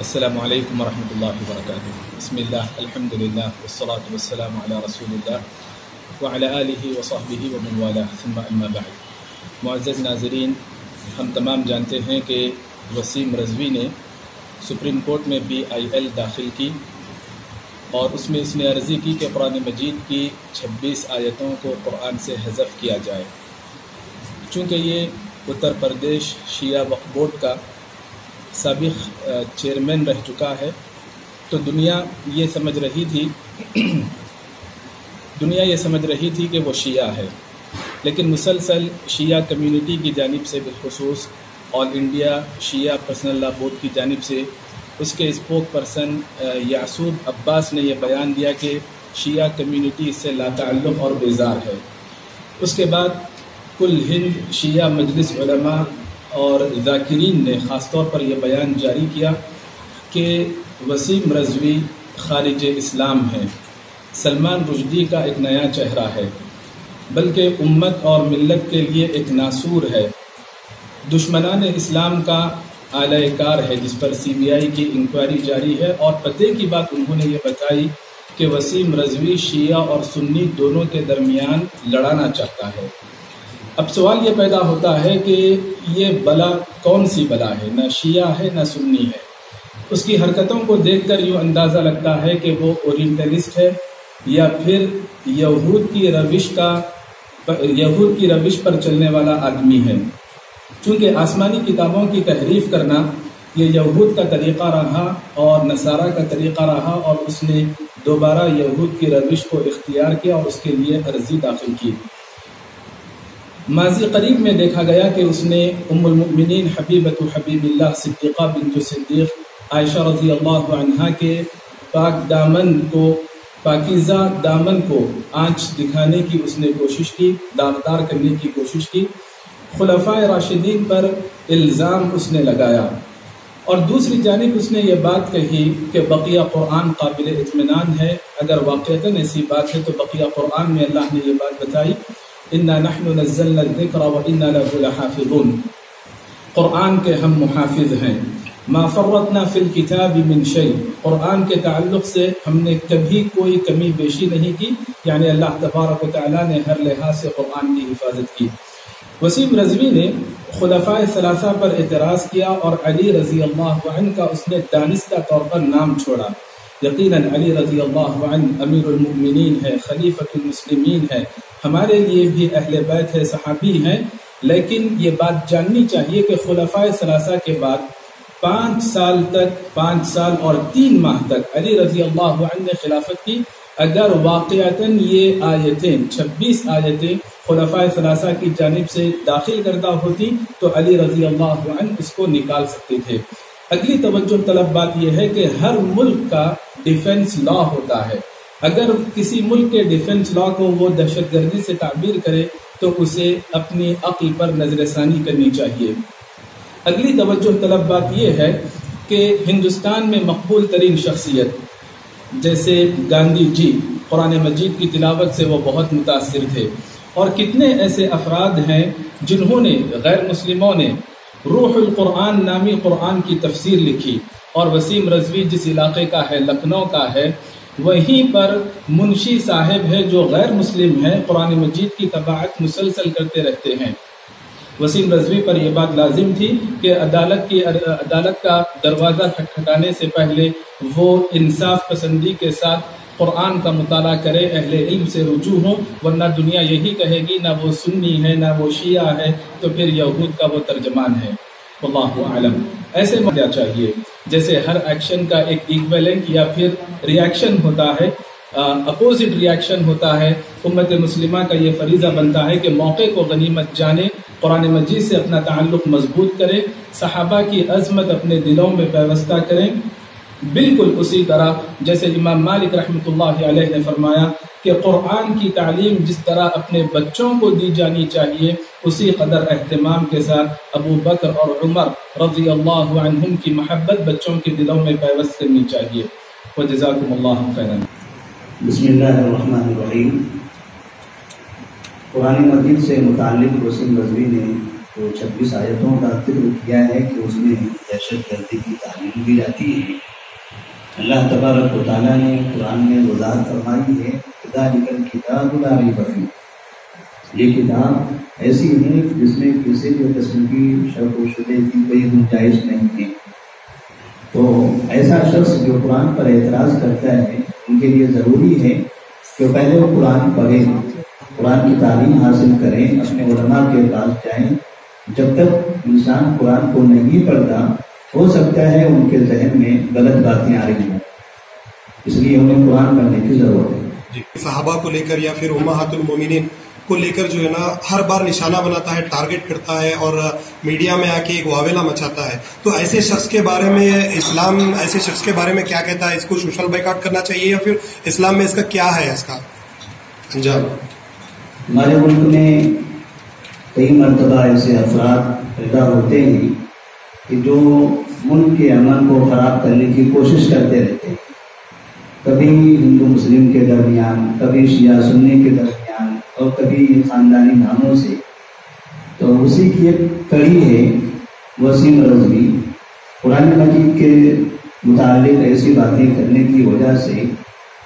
السلام علیکم ورحمۃ اللہ وبرکاتہ۔ بسم اللہ الحمد للہ والصلاة والسلام علی رسول اللہ وعلی آلہ وصحبہ ومن والاه ثم اما بعد۔ معزز ناظرین، ہم تمام جانتے ہیں کہ وسیم رضوی نے سپریم کورٹ میں BIL داخل کی اور اس میں اس نے عرضی کی کہ قرآن مجید کی 26 آیتوں کو قرآن سے حذف کیا جائے۔ چونکہ یہ اتر پردیش شیعہ وقف بورڈ کا سابق چیئرمین رہ چکا ہے، تو دنیا یہ سمجھ رہی تھی کہ وہ شیعہ ہے، لیکن مسلسل شیعہ کمیونٹی کی جانب سے، بالخصوص آل انڈیا شیعہ پرسنل لا بورڈ کی جانب سے اس کے اسپوک پرسن یعصوب عباس نے یہ بیان دیا کہ شیعہ کمیونٹی اس سے لا تعلق اور بیزار ہے۔ اس کے بعد کل ہند شیعہ مجلس علماء اور ذاکرین نے خاص طور پر یہ بیان جاری کیا کہ وسیم رضوی خارج اسلام ہے، سلمان رشدی کا ایک نیا چہرہ ہے، بلکہ امت اور ملت کے لیے ایک ناسور ہے، دشمنان اسلام کا اعلی کار ہے، جس پر CBI کی انکوائری جاری ہے۔ اور پتے کی بات انہوں نے یہ بتائی کہ وسیم رضوی شیعہ اور سنی دونوں کے درمیان لڑانا چاہتا ہے۔ اب سوال یہ پیدا ہوتا ہے کہ یہ بلا کون سی بلا ہے؟ نہ شیعہ ہے نہ سنی ہے۔ اس کی حرکتوں کو دیکھ کر یوں اندازہ لگتا ہے کہ وہ اورینٹلسٹ ہے یا پھر یہود کی روش پر چلنے والا آدمی ہے، چونکہ آسمانی کتابوں کی تحریف کرنا یہ یہود کا طریقہ رہا اور نصارہ کا طریقہ رہا، اور اس نے دوبارہ یہود کی روش کو اختیار کیا اور اس کے لیے عرضی داخل کی۔ ماضی قریب میں دیکھا گیا کہ اس نے ام المؤمنین حبیبۃ حبیب اللہ صدیقہ بنت صدیق عائشہ رضی اللہ عنہا کے پاک دامن کو، پاکیزہ دامن کو آنچ دکھانے کی اس نے کوشش کی، داغدار کرنے کی کوشش کی۔ خلفائے راشدین پر الزام اس نے لگایا، اور دوسری جانب اس نے یہ بات کہی کہ بقیہ قرآن قابل اطمینان ہے۔ اگر واقعتاً ایسی بات ہے تو بقیہ قرآن میں اللہ نے یہ بات بتائی، اِنَّا نَحْنُ نَزَّلْنَا الذِّكْرَ وَإِنَّا لَهُ لَحَافِظُونَ، قرآن کے ہم محافظ ہیں۔ مَا فَرَّطْنَا فِي الْكِتَابِ مِنْ شَيْءٍ، قرآن کے تعلق سے ہم نے کبھی کوئی کمی بیشی نہیں کی، یعنی اللہ تبارک و تعالیٰ نے ہر لحاظ سے قرآن کی حفاظت کی۔ وسیم رضوی نے خلفائے ثلاثہ پر اعتراض کیا اور علی رضی اللہ عنہ کا اس نے دانستہ طور پر نام چھوڑا۔ یقیناً علی رضی اللہ عنہ امیر المؤمنین ہے، خلیفۃ المسلمین ہے، ہمارے لیے بھی اہل بیت ہے، صحابی ہیں، لیکن یہ بات جاننی چاہیے کہ خلفائے ثلاثہ کے بعد 5 سال اور 3 ماہ تک علی رضی اللہ عنہ نے خلافت کی۔ اگر واقعتاً یہ آیتیں 26 آیتیں خلفائے ثلاثہ کی جانب سے داخل کردہ ہوتی تو علی رضی اللہ عنہ اس کو نکال سکتے تھے۔ اگلی توجہ طلب بات یہ ہے کہ ہر ملک کا ڈیفنس لا ہوتا ہے، اگر کسی ملک کے ڈیفنس لا کو وہ دہشت گردی سے تعبیر کرے تو اسے اپنی عقل پر نظر ثانی کرنی چاہیے۔ اگلی توجہ طلب بات یہ ہے کہ ہندوستان میں مقبول ترین شخصیت جیسے گاندھی جی، قرآن مجید کی تلاوت سے وہ بہت متاثر تھے، اور کتنے ایسے افراد ہیں جنہوں نے، غیر مسلموں نے، روح القرآن نامی قرآن کی تفسیر لکھی، اور وسیم رضوی جس علاقے کا ہے، لکھنؤ کا ہے، وہیں پر منشی صاحب ہے جو غیر مسلم ہے، قرآن مجید کی طباعت مسلسل کرتے رہتے ہیں۔ وسیم رضوی پر یہ بات لازم تھی کہ عدالت کا دروازہ کھٹکھٹانے سے پہلے وہ انصاف پسندی کے ساتھ قرآن کا مطالعہ کرے، اہل علم سے رجوع ہو، ورنہ دنیا یہی کہے گی نہ وہ سنی ہے نہ وہ شیعہ ہے، تو پھر یہود کا وہ ترجمان ہے۔ واللہ اعلم۔ ایسے مجھے چاہیے جیسے ہر ایکشن کا ایک ایکویلنٹ یا پھر ریاکشن ہوتا ہے، اپوزٹ ریاکشن ہوتا ہے۔ امت مسلمہ کا یہ فریضہ بنتا ہے کہ موقع کو غنیمت جانے، قرآن مجید سے اپنا تعلق مضبوط کریں، صحابہ کی عظمت اپنے دلوں میں پیوستہ کریں، بالکل اسی طرح جیسے امام مالک رحمۃ اللہ علیہ نے فرمایا کہ قرآن کی تعلیم جس طرح اپنے بچوں کو دی جانی چاہیے، اسی قدر اہتمام کے ساتھ ابو بکر اور عمر رضی اللہ عنہم کی محبت بچوں کے دلوں میں پیوست کرنی چاہیے۔ وجزاکم اللہ خیرا۔ بسم اللہ الرحمن الرحیم۔ قرآن مجید سے متعلق وسیم رضوی نے تو 26 آیتوں کا ذکر کیا ہے کہ اس میں دہشت گردی کی تعلیم دی جاتی ہے۔ اللہ تبارک و تعالیٰ نے قرآن میں وضاحت فرمائی ہے ذالک الکتاب لا ریب فیہ، یہ کتاب ایسی ہے جس میں کسی بھی قسم کی شک و شبہ کی کوئی گنجائش نہیں ہے۔ تو ایسا شخص جو قرآن پر اعتراض کرتا ہے ان کے لیے ضروری ہے کہ پہلے وہ قرآن پڑھیں، قرآن کی تعلیم حاصل کریں، اپنے علماء کے پاس جائیں۔ جب تک انسان قرآن کو نہیں پڑھتا ہو سکتا ہے ان کے ذہن میں غلط باتیں آ رہی ہوں، اس لیے انہیں قرآن پڑھنے کی ضرورت ہے۔ صحابہ کو لے کر یا پھر امہات المومنین کو لے کر جو ہے نا ہر بار نشانہ بناتا ہے، ٹارگٹ کرتا ہے اور میڈیا میں آ کے ایک واویلا مچاتا ہے، تو ایسے شخص کے بارے میں اسلام ایسے شخص کے بارے میں کیا کہتا ہے؟ اس کو سوشل بائیکاٹ کرنا چاہیے یا پھر اسلام میں اس کا کیا ہے اس کا انجام؟ ہمارے ملک میں کئی مرتبہ ایسے افراد پیدا ہوتے ہیں کہ جو ملک کے امن کو خراب کرنے کی کوشش کرتے رہتے ہیں، کبھی ہندو مسلم کے درمیان، کبھی شیعہ سنی کے درمیان، اور کبھی خاندانی ناموں سے۔ تو اسی کی ایک کڑی ہے وسیم رضوی، قرآن مجید کے متعلق ایسی باتیں کرنے کی وجہ سے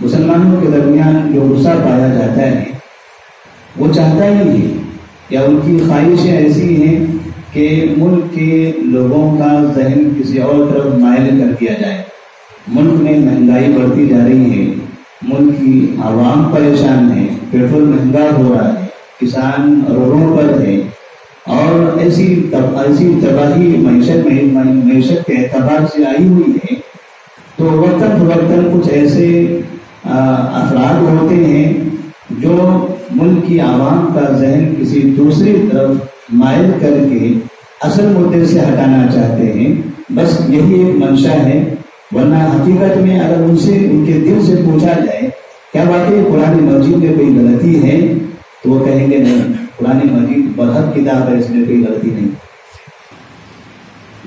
مسلمانوں کے درمیان جو غصہ پایا جاتا ہے وہ چاہتا ہی ہے یا ان کی خواہشیں ایسی ہیں کہ ملک کے لوگوں کا ذہن کسی اور طرف مائل کر دیا جائے۔ ملک میں مہنگائی بڑھتی جا رہی ہے، ملک کی عوام پریشان ہے، پیٹرول مہنگا ہو رہا ہے، کسان روڈوں پر ہے، اور ایسی تباہی معیشت کے اعتبار سے آئی ہوئی ہے۔ تو وقتاً فوقتاً کچھ ایسے افراد ہوتے ہیں جو ملک کی عوام کا ذہن کسی دوسری طرف مائل کر کے اصل مدعے سے ہٹانا چاہتے ہیں، بس یہی ایک منشا ہے۔ ورنہ حقیقت میں اگر ان سے ان کے دل سے پوچھا جائے کیا واقعی قرآن مجید میں کوئی غلطی ہے تو وہ کہیں گے نہیں، قرآن مجید برحق کتاب ہے، اس میں کوئی غلطی نہیں۔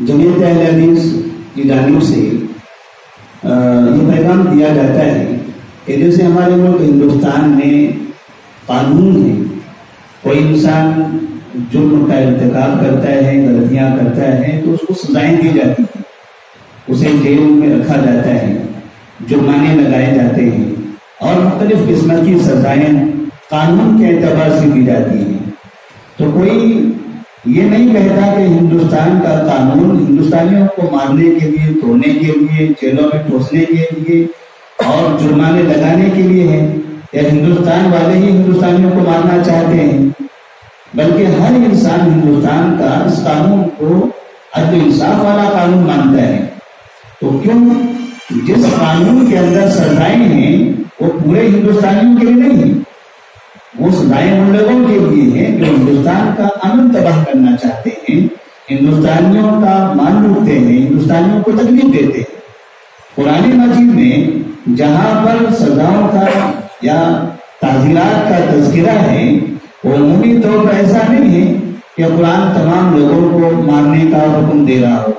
جمعیت اہل حدیث کی جانب سے یہ پیغام دیا جاتا ہے کہ جیسے ہمارے ملک ہندوستان میں قانون ہے، کوئی انسان جرم کا ارتکاب کرتا ہے، غلطیاں کرتا ہے تو اس کو سزائیں دی جاتی ہیں، اسے جیل میں رکھا جاتا ہے، جرمانے لگائے جاتے ہیں، اور مختلف قسم کی سزائیں قانون کے اعتبار سے دی جاتی ہیں۔ تو کوئی یہ نہیں کہتا کہ ہندوستان کا قانون ہندوستانیوں کو مارنے کے لیے، توڑنے کے لیے، جیلوں میں ٹھوسنے کے لیے اور جرمانے لگانے کے لیے ہے، یا ہندوستان والے ہی ہندوستانیوں کو مارنا چاہتے ہیں، بلکہ ہر انسان ہندوستان کا اس قانون کو عدل انصاف والا قانون مانتا ہے۔ تو کیوں جس قانون کے اندر سزائیں ہیں وہ پورے ہندوستانیوں کے لیے نہیں ہیں، وہ سزائیں ان لوگوں کے لیے ہیں جو ہندوستان کا امن تباہ کرنا چاہتے ہیں، ہندوستانیوں کا مان لوٹتے ہیں، ہندوستانیوں کو تکلیف دیتے ہیں۔ قرآن مجید میں جہاں پر سزاؤں کا یا تعزیرات کا تذکرہ ہے وہ عمومی طور پر ایسا نہیں ہے کہ قرآن تمام لوگوں کو مارنے کا حکم دے رہا ہو۔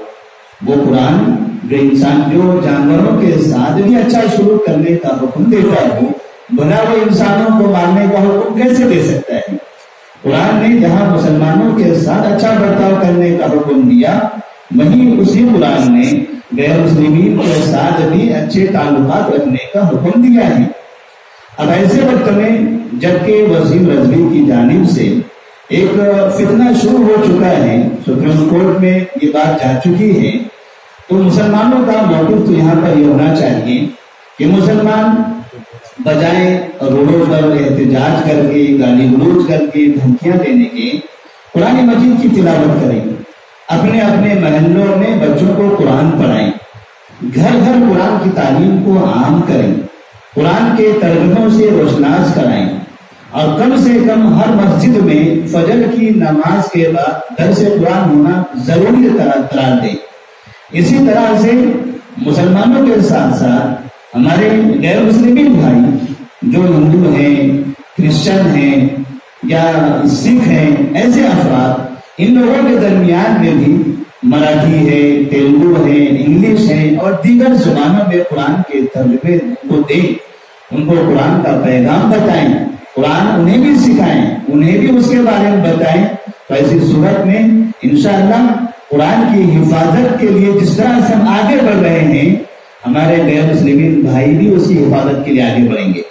وہ قرآن جو جانوروں کے ساتھ بھی اچھا سلوک کرنے کا حکم دیتا ہو، بھلا وہ انسانوں کو مارنے کا حکم کیسے دے سکتا ہے؟ قرآن نے جہاں مسلمانوں کے ساتھ اچھا برتاؤ کرنے کا حکم دیا، وہیں اسی قرآن نے غیر مسلمین کے ساتھ بھی اچھے تعلقات رکھنے کا حکم دیا ہے۔ اب ایسے وقت میں جبکہ وسیم رضوی کی جانب سے ایک فتنہ شروع ہو چکا ہے، سپریم کورٹ میں یہ بات جا چکی ہے، تو مسلمانوں کا موقف تو یہاں پر یہ ہونا چاہیے کہ مسلمان بجائے روڈوں پر احتجاج کر کے، گالی گلوچ کر کے، دھمکیاں دینے کے، قرآن مجید کی تلاوت کریں، اپنے اپنے محلوں میں بچوں کو قرآن پڑھائیں، گھر گھر قرآن کی تعلیم کو عام کریں، قرآن کے ترجموں سے روشناس کرائیں، اور کم سے کم ہر مسجد میں فجر کی نماز کے بعد درس قرآن ہونا ضروری قرار دیں۔ اسی طرح سے مسلمانوں کے ساتھ ساتھ ہمارے غیر مسلمین بھائی جو ہندو ہیں، کرسچن ہیں یا سکھ ہیں، ایسے افراد، ان لوگوں کے درمیان میں بھی مراٹھی ہے، تیلگو ہے، انگلش ہے اور دیگر زبانوں میں قرآن کے ترجمے کو دیں، ان کو قرآن کا پیغام بتائیں، قرآن انہیں بھی سکھائیں، انہیں بھی اس کے بارے میں بتائیں، تو ایسی صورت میں انشاءاللہ قرآن کی حفاظت کے لیے جس طرح سے ہم آگے بڑھ رہے ہیں، ہمارے غیر مسلمین بھائی بھی اسی حفاظت کے لیے آگے بڑھیں گے.